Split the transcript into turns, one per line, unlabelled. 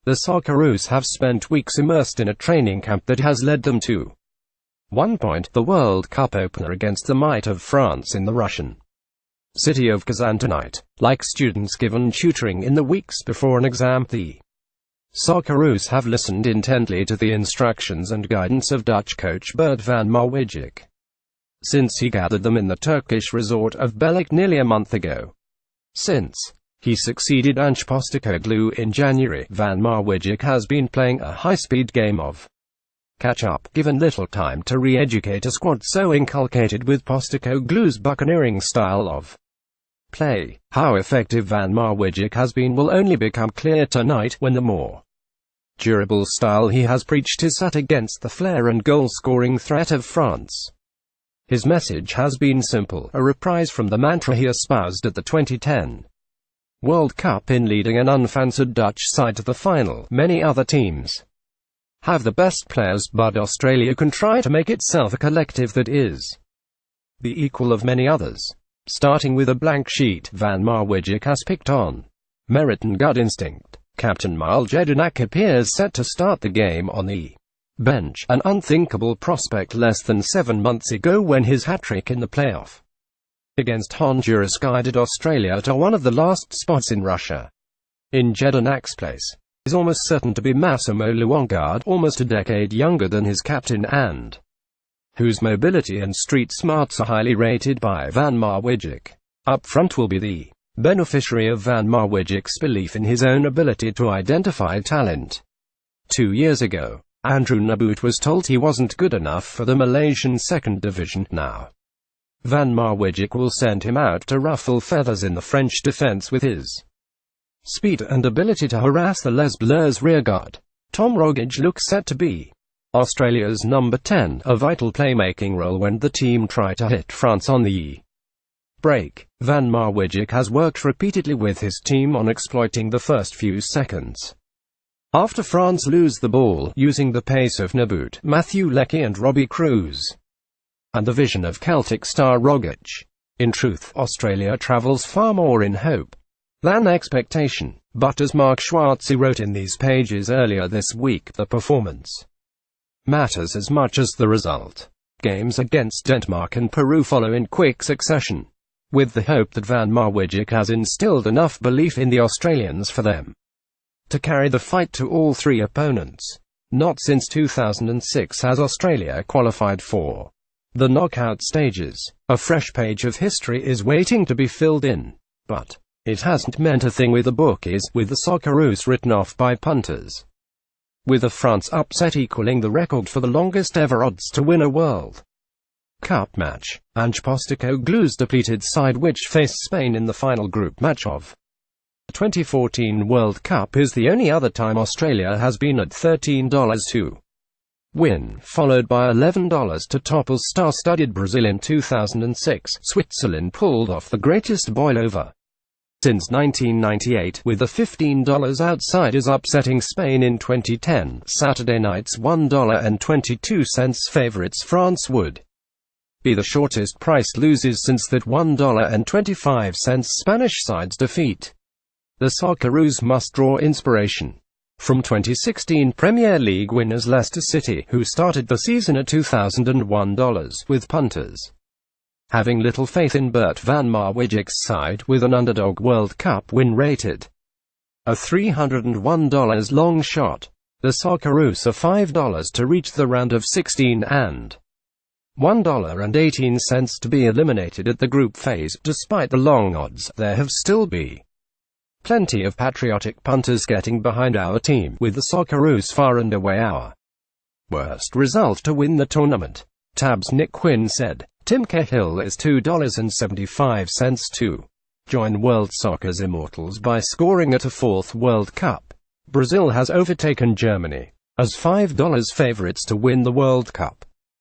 The Socceroos have spent weeks immersed in a training camp that has led them to 1 point, the World Cup opener against the might of France in the Russian city of Kazan tonight. Like students given tutoring in the weeks before an exam, the Socceroos have listened intently to the instructions and guidance of Dutch coach Bert van Marwijk since he gathered them in the Turkish resort of Belek nearly a month ago. Since he succeeded Ange Postecoglou in January, Van Marwijk has been playing a high-speed game of catch-up, given little time to re-educate a squad so inculcated with Postecoglou's buccaneering style of play. How effective Van Marwijk has been will only become clear tonight, when the more durable style he has preached is set against the flair and goal-scoring threat of France. His message has been simple, a reprise from the mantra he espoused at the 2010 World Cup in leading an unfancied Dutch side to the final. Many other teams have the best players, but Australia can try to make itself a collective that is the equal of many others. Starting with a blank sheet, Van Marwijk has picked on merit and gut instinct. Captain Miles Jedinak appears set to start the game on the bench, an unthinkable prospect less than 7 months ago when his hat-trick in the playoff against Honduras guided Australia to one of the last spots in Russia. In Jedinak's place is almost certain to be Massimo Luangard, almost a decade younger than his captain and whose mobility and street smarts are highly rated by Van Marwijk. Up front will be the beneficiary of Van Marwijk's belief in his own ability to identify talent. 2 years ago, Andrew Nabbout was told he wasn't good enough for the Malaysian second division. Now, Van Marwijk will send him out to ruffle feathers in the French defense with his speed and ability to harass the Les Bleus rearguard. Tom Rogic looks set to be Australia's number 10, a vital playmaking role when the team try to hit France on the break. Van Marwijk has worked repeatedly with his team on exploiting the first few seconds after France lose the ball, using the pace of Nabbout, Matthew Leckie and Robbie Cruz, and the vision of Celtic star Rogic. In truth, Australia travels far more in hope than expectation. But as Mark Schwartzy wrote in these pages earlier this week, the performance matters as much as the result. Games against Denmark and Peru follow in quick succession, with the hope that Van Marwijk has instilled enough belief in the Australians for them to carry the fight to all three opponents. Not since 2006 has Australia qualified for the knockout stages. A fresh page of history is waiting to be filled in, but it hasn't meant a thing with the bookies, with the Socceroos written off by punters, with a France upset equaling the record for the longest ever odds to win a World Cup match. Ange Postecoglou's depleted side, which faced Spain in the final group match of the 2014 World Cup, is the only other time Australia has been at $13 to win, followed by $11 to topple star-studded Brazil in 2006. Switzerland pulled off the greatest boil-over since 1998, with the $15 outsiders upsetting Spain in 2010. Saturday night's $1.22 favourites France would be the shortest priced losers since that $1.25 Spanish side's defeat. The Socceroos must draw inspiration from 2016 Premier League winners Leicester City, who started the season at $2,001, with punters having little faith in Bert van Marwijk's side, with an underdog World Cup win rated a $301 long shot. The Socceroos are $5 to reach the round of 16 and $1.18 to be eliminated at the group phase. Despite the long odds, there have still been plenty of patriotic punters getting behind our team, with the Socceroos far and away our worst result to win the tournament. Tab's Nick Quinn said. Tim Cahill is $2.75 to join World Soccer's immortals by scoring at a fourth World Cup. Brazil has overtaken Germany as $5 favorites to win the World Cup.